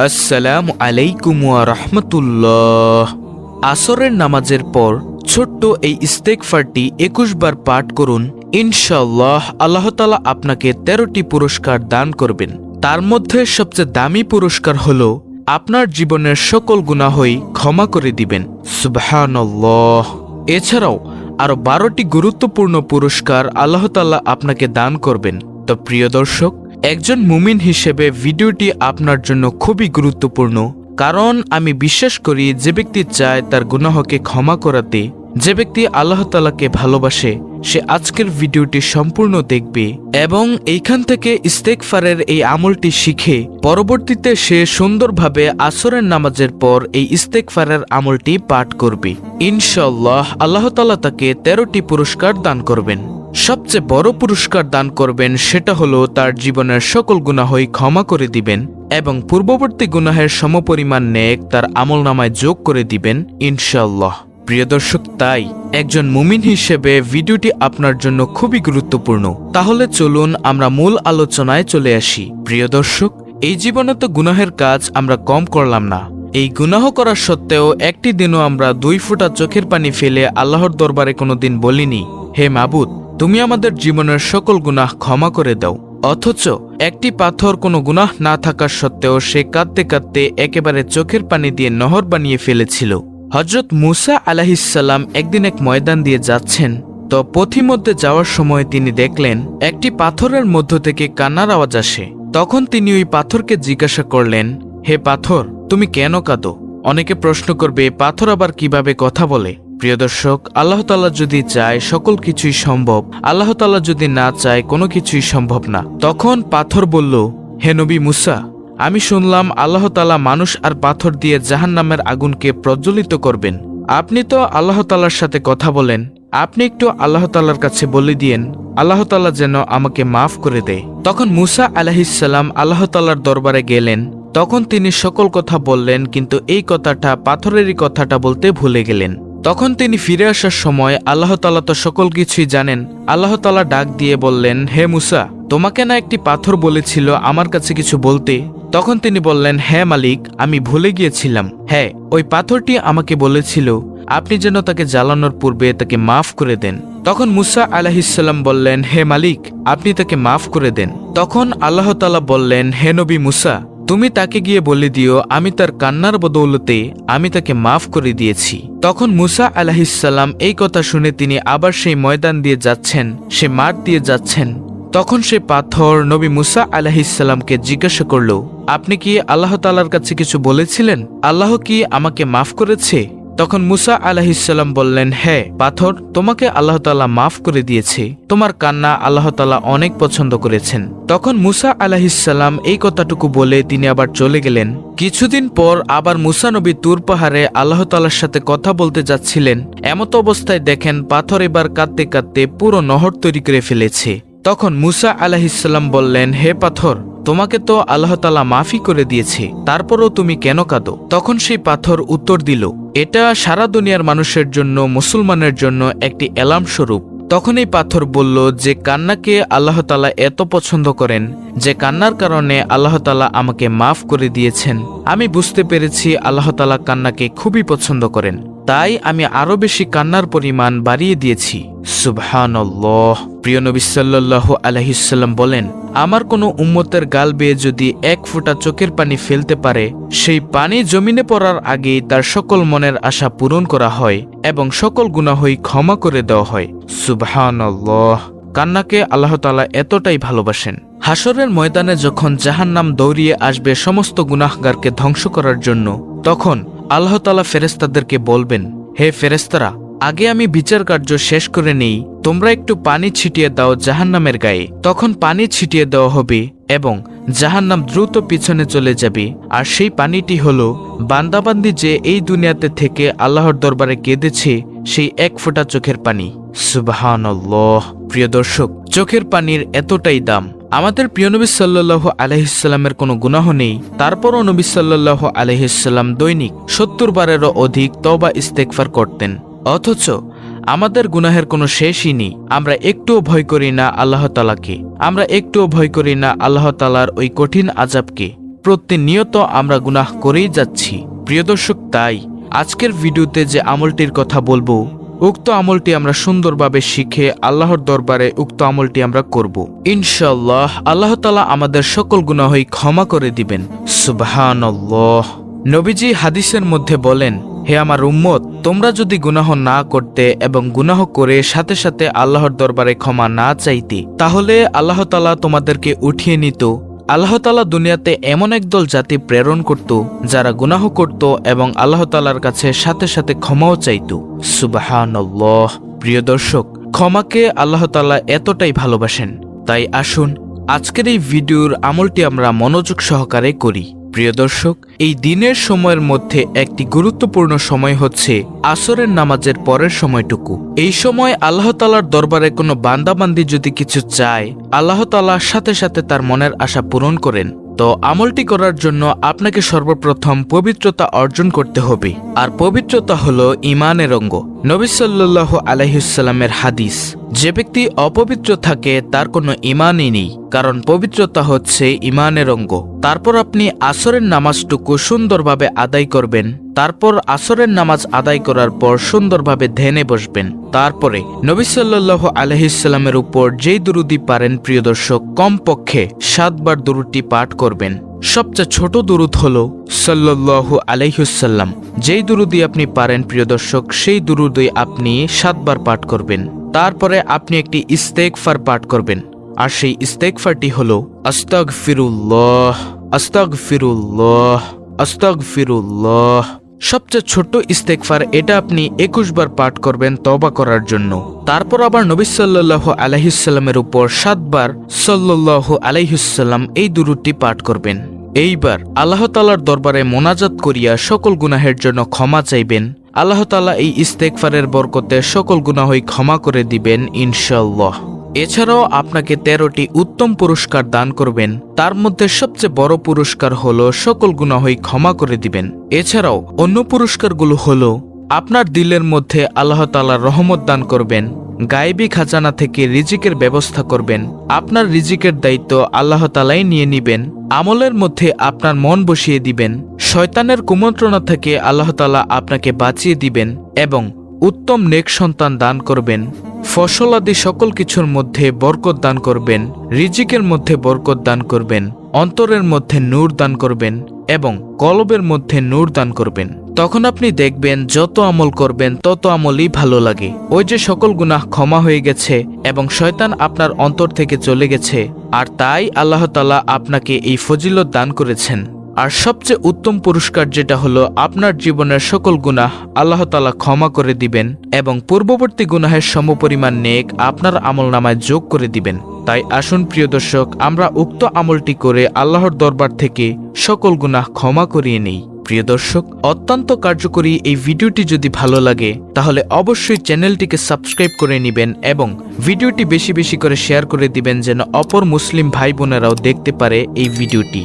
আসসালামু আলাইকুম ওয়া রাহমাতুল্লাহ। আসরের নামাজের পর ছোট্ট এই ইস্তেগফারটি 21 বার পাঠ করুন। ইনশাআল্লাহ আল্লাহ তাআলা আপনাকে 13টি পুরস্কার দান করবেন। তার মধ্যে সবচেয়ে দামি পুরস্কার হলো আপনার জীবনের সকল গুনাহই ক্ষমা করে দিবেন। সুবহানাল্লাহ। এছাড়াও আরো 12টি গুরুত্বপূর্ণ পুরস্কার আল্লাহ তাআলা আপনাকে দান করবেন। তো প্রিয় দর্শক, একজন মুমিন হিসেবে ভিডিওটি আপনার জন্য খুবই গুরুত্বপূর্ণ, কারণ আমি বিশ্বাস করি যে ব্যক্তি চায় তার গুনাহকে ক্ষমা করাতে, যে ব্যক্তি আল্লাহ তাআলাকে ভালোবাসে, সে আজকের ভিডিওটি সম্পূর্ণ দেখবে এবং এইখান থেকে ইস্তেগফারের এই আমলটি শিখে পরবর্তীতে সে সুন্দরভাবে আসরের নামাজের পর এই ইস্তেগফারের আমলটি পাঠ করবে। ইনশাআল্লাহ আল্লাহ তাআলা তাকে 13টি পুরস্কার দান করবেন। সবচেয়ে বড় পুরস্কার দান করবেন, সেটা হলো তার জীবনের সকল গুনাহই ক্ষমা করে দিবেন এবং পূর্ববর্তী গুনাহের সমপরিমাণ নেক তার আমলনামায় যোগ করে দিবেন ইনশাআল্লাহ। প্রিয় দর্শক, তাই একজন মুমিন হিসেবে ভিডিওটি আপনার জন্য খুবই গুরুত্বপূর্ণ। তাহলে চলুন আমরা মূল আলোচনায় চলে আসি। প্রিয় দর্শক, এই জীবনে তো গুনাহের কাজ আমরা কম করলাম না। এই গুনাহ করা সত্ত্বেও একটি দিনও আমরা 2 ফোঁটা চোখের পানি ফেলে আল্লাহর দরবারে কোনোদিন বলিনি, হে মাবুদ, তুমি আমাদের জীবনের সকল গুনাহ ক্ষমা করে দাও। অথচ একটি পাথর কোনো গুনাহ না থাকার সত্ত্বেও সে কাঁদতে কাঁদতে একেবারে চোখের পানি দিয়ে নহর বানিয়ে ফেলেছিল। হযরত মুসা আলাইহিসসালাম একদিন এক ময়দান দিয়ে যাচ্ছেন, তো পথিমধ্যে যাওয়ার সময় তিনি দেখলেন একটি পাথরের মধ্য থেকে কান্নার আওয়াজ আসে। তখন তিনি ওই পাথরকে জিজ্ঞাসা করলেন, হে পাথর, তুমি কেন কাঁদো? অনেকে প্রশ্ন করবে, পাথর আবার কিভাবে কথা বলে? প্রিয় দর্শক, আল্লাহ তাআলা যদি চায় সকল কিছুই সম্ভব, আল্লাহ তাআলা যদি না চায় কোনো কিছুই সম্ভব না। তখন পাথর বলল, হে নবী মুসা, আমি শুনলাম আল্লাহ তাআলা মানুষ আর পাথর দিয়ে জাহান্নামের আগুনকে প্রজ্বলিত করবেন। আপনি তো আল্লাহ তাআলার সাথে কথা বলেন, আপনি একটু আল্লাহ তাআলার কাছে বলে দিয়েন আল্লাহ তাআলা যেন আমাকে মাফ করে দেয়। তখন মুসা আলাইহিসসালাম আল্লাহ তাআলার দরবারে গেলেন। তখন তিনি সকল কথা বললেন, কিন্তু এই কথাটা, পাথরেরই কথাটা বলতে ভুলে গেলেন। তখন তিনি ফিরে আসার সময় আল্লাহ তাআলা তো সকল কিছুই জানেন। আল্লাহ তাআলা ডাক দিয়ে বললেন, হে মুসা, তোমাকে না একটি পাথর বলেছিল আমার কাছে কিছু বলতে? তখন তিনি বললেন, হ্যাঁ মালিক, আমি ভুলে গিয়েছিলাম। হ্যাঁ, ওই পাথরটি আমাকে বলেছিল আপনি যেন তাকে জ্বালানোর পূর্বে তাকে মাফ করে দেন। তখন মুসা আলাইহিসসালাম বললেন, হে মালিক, আপনি তাকে মাফ করে দেন। তখন আল্লাহ তাআলা বললেন, হে নবী মুসা, তুমি তাকে গিয়ে বলে দিও আমি তার কান্নার বদৌলতে আমি তাকে মাফ করে দিয়েছি। তখন মুসা আলাইহিসসালাম এই কথা শুনে তিনি আবার সেই ময়দান দিয়ে যাচ্ছেন, সে মাঠ দিয়ে যাচ্ছেন। তখন সে পাথর নবী মুসা আলাইহিসসালামকে জিজ্ঞাসা করল, আপনি কি আল্লাহ তাআলার কাছে কিছু বলেছিলেন? আল্লাহ কি আমাকে মাফ করেছে? তখন মুসা আলাইহিসসালাম বললেন, হ্যাঁ পাথর, তোমাকে আল্লাহ তাআলা মাফ করে দিয়েছে। তোমার কান্না আল্লাহ তাআলা অনেক পছন্দ করেছেন। তখন মুসা আলাইহিসসালাম এই কথাটুকু বলে তিনি আবার চলে গেলেন। কিছুদিন পর আবার মুসা নবী তুর পাহাড়ে আল্লাহ তাআলার সাথে কথা বলতে যাচ্ছিলেন। এমত অবস্থায় দেখেন পাথর এবার কাঁদতে কাঁদতে পুরো নহর তৈরি করে ফেলেছে। তখন মুসা আলাইহিসসালাম বললেন, হে পাথর, তোমাকে তো আল্লাহ তাআলা মাফই করে দিয়েছে, তারপরও তুমি কেন কাঁদো? তখন সেই পাথর উত্তর দিল, এটা সারা দুনিয়ার মানুষের জন্য, মুসলমানের জন্য একটি অ্যালার্ম স্বরূপ। তখন এই পাথর বলল, যে কান্নাকে আল্লাহ তাআলা এত পছন্দ করেন, যে কান্নার কারণে আল্লাহ তাআলা আমাকে মাফ করে দিয়েছেন, আমি বুঝতে পেরেছি আল্লাহ তাআলা কান্নাকে খুবই পছন্দ করেন, তাই আমি আরো বেশি কান্নার পরিমাণ বাড়িয়ে দিয়েছি। সুবহানাল্লাহ। প্রিয় নবী সাল্লাল্লাহু আলাইহিসসালাম বলেন, আমার কোনো উম্মতের গাল বেয়ে যদি 1 ফোঁটা চোখের পানি ফেলতে পারে, সেই পানি জমিনে পড়ার আগেই তার সকল মনের আশা পূরণ করা হয় এবং সকল গুনাহই ক্ষমা করে দেওয়া হয়। সুবহানাল্লাহ। কান্নাকে আল্লাহ তাআলা এতটাই ভালোবাসেন। হাসরের ময়দানে যখন জাহান্নাম দৌড়িয়ে আসবে সমস্ত গুনাহগারকে ধ্বংস করার জন্য, তখন আল্লাহ তাআলা ফেরেশতাদেরকে বলবেন, হে ফেরেশতারা, আগে আমি বিচার কার্য শেষ করে নেই, তোমরা একটু পানি ছিটিয়ে দাও জাহান্নামের গায়ে। তখন পানি ছিটিয়ে দেওয়া হবে এবং জাহান্নাম দ্রুত পিছনে চলে যাবে। আর সেই পানিটি হলো বান্দাবান্দি যে এই দুনিয়াতে থেকে আল্লাহর দরবারে কেঁদেছে, সেই 1 ফোঁটা চোখের পানি। সুবহানাল্লাহ। প্রিয় দর্শক, চোখের পানির এতটাই দাম। আমাদের প্রিয় নবী সাল্লাল্লাহু আলাইহিসসালামের কোনো গুনাহ নেই, তারপরও নবী সাল্লাল্লাহু আলাইহিসসালাম দৈনিক 70 বারেরও অধিক তওবা ইস্তেগফার করতেন। অথচ আমাদের গুনাহের কোনো শেষই নেই। আমরা একটুও ভয় করি না আল্লাহ তাআলাকে, আমরা একটুও ভয় করি না আল্লাহ তাআলার ওই কঠিন আযাবকে। প্রতিনিয়ত আমরা গুনাহ করেই যাচ্ছি। প্রিয় দর্শক, তাই আজকের ভিডিওতে যে আমলটির কথা বলবো, উক্ত আমলটি আমরা সুন্দরভাবে শিখে আল্লাহর দরবারে উক্ত আমলটি আমরা করব। ইনশাআল্লাহ আল্লাহ তাআলা আমাদের সকল গুনাহই ক্ষমা করে দিবেন। সুবহানাল্লাহ। নবীজি হাদিসের মধ্যে বলেন, হে আমার উম্মত, তোমরা যদি গুনাহ না করতে এবং গুনাহ করে সাথে সাথে আল্লাহর দরবারে ক্ষমা না চাইতে, তাহলে আল্লাহ তাআলা তোমাদেরকে উঠিয়ে নিত। আল্লাহ তাআলা দুনিয়াতে এমন একদল জাতি প্রেরণ করত যারা গুনাহ করত এবং আল্লাহ তাআলার কাছে সাথে সাথে ক্ষমাও চাইত। সুবহানাল্লাহ। প্রিয় দর্শক, ক্ষমাকে আল্লাহ তাআলা এতটাই ভালোবাসেন। তাই আসুন আজকের এই ভিডিওর আমলটি আমরা মনোযোগ সহকারে করি। প্রিয় দর্শক, এই দিনের সময়ের মধ্যে একটি গুরুত্বপূর্ণ সময় হচ্ছে আসরের নামাজের পরের সময়টুকু। এই সময় আল্লাহ তাআলার দরবারে কোনো বান্দাবান্দি যদি কিছু চায়, আল্লাহ তাআলা সাথে সাথে তার মনের আশা পূরণ করেন। তো আমলটি করার জন্য আপনাকে সর্বপ্রথম পবিত্রতা অর্জন করতে হবে। আর পবিত্রতা হলো ঈমানের অঙ্গ। নবী সাল্লাল্লাহু আলাইহি ওয়াসাল্লামের হাদিস, যে ব্যক্তি অপবিত্র থাকে তার কোনো ঈমানই নেই, কারণ পবিত্রতা হচ্ছে ঈমানের অঙ্গ। তারপর আপনি আসরের নামাজটুকু সুন্দরভাবে আদায় করবেন। তারপর আসরের নামাজ আদায় করার পর সুন্দরভাবে ধ্যানে বসবেন। তারপরে নবী সাল্লাল্লাহু আলাইহি ওয়াসাল্লামের উপর যেই দুরূদি পারেন প্রিয় দর্শক, কমপক্ষে 7 বার দুরূদটি পাঠ করবেন। সবচেয়ে ছোট দুরূদ হলো সাল্লাল্লাহু আলাইহি ওয়াসাল্লাম। যেই দুরূদি আপনি পারেন প্রিয় দর্শক, সেই দুরূদই আপনি 7 বার পাঠ করবেন। তারপরে আপনি একটি ইস্তেগফার পাঠ করবেন। আর সেই ইস্তেগফারটি হলো আস্তাগফিরুল্লাহ, আস্তাগফিরুল্লাহ, আস্তাগফিরুল্লাহ। সবচেয়ে ছোট্ট ইস্তেগফার, এটা আপনি 21 বার পাঠ করবেন তওবা করার জন্য। তারপর আবার নবী সাল্লাল্লাহু আলাইহি ওয়াসাল্লামের উপর 7 বার সাল্লাল্লাহু আলাইহি ওয়াসাল্লাম এই দুরূদটি পাঠ করবেন। এইবার আল্লাহ তাআলার দরবারে মোনাজাত করিয়া সকল গুনাহের জন্য ক্ষমা চাইবেন। আল্লাহ তাআলা এই ইস্তেগফারের বরকতে সকল গুনাহই ক্ষমা করে দিবেন ইনশাআল্লাহ। এছাড়াও আপনাকে 13টি উত্তম পুরস্কার দান করবেন। তার মধ্যে সবচেয়ে বড় পুরস্কার হলো সকল গুনাহই ক্ষমা করে দিবেন। এছাড়াও অন্য পুরস্কারগুলো হলো আপনার দিলের মধ্যে আল্লাহ তাআলা রহমত দান করবেন, গায়েবী খাজানা থেকে রিজিকের ব্যবস্থা করবেন, আপনার রিজিকের দায়িত্ব আল্লাহ তাআলাই নিয়ে নিবেন, আমলের মধ্যে আপনার মন বসিয়ে দিবেন, শয়তানের কুমন্ত্রণা থেকে আল্লাহ তাআলা আপনাকে বাঁচিয়ে দিবেন এবং উত্তম নেক সন্তান দান করবেন, ফসলাদি সকল কিছুর মধ্যে বরকত দান করবেন, রিজিকের মধ্যে বরকত দান করবেন, অন্তরের মধ্যে নূর দান করবেন এবং কলবের মধ্যে নূর দান করবেন। তখন আপনি দেখবেন যত আমল করবেন তত আমলই ভালো লাগে। ওই যে সকল গুনাহ ক্ষমা হয়ে গেছে এবং শয়তান আপনার অন্তর থেকে চলে গেছে। আর তাই আল্লাহ তাআলা আপনাকে এই ফজিলত দান করেছেন। আর সবচেয়ে উত্তম পুরস্কার যেটা হলো আপনার জীবনের সকল গুনাহ আল্লাহ তাআলা ক্ষমা করে দিবেন এবং পূর্ববর্তী গুনাহের সমপরিমাণ নেক আপনার আমলনামায় যোগ করে দিবেন। তাই আসুন প্রিয় দর্শক, আমরা উক্ত আমলটি করে আল্লাহর দরবার থেকে সকল গুনাহ ক্ষমা করিয়ে নেই। প্রিয় দর্শক, অত্যন্ত কার্যকরী এই ভিডিওটি যদি ভালো লাগে তাহলে অবশ্যই চ্যানেলটিকে সাবস্ক্রাইব করে নেবেন এবং ভিডিওটি বেশি বেশি করে শেয়ার করে দিবেন যেন অপর মুসলিম ভাই বোনেরাও দেখতে পারে এই ভিডিওটি।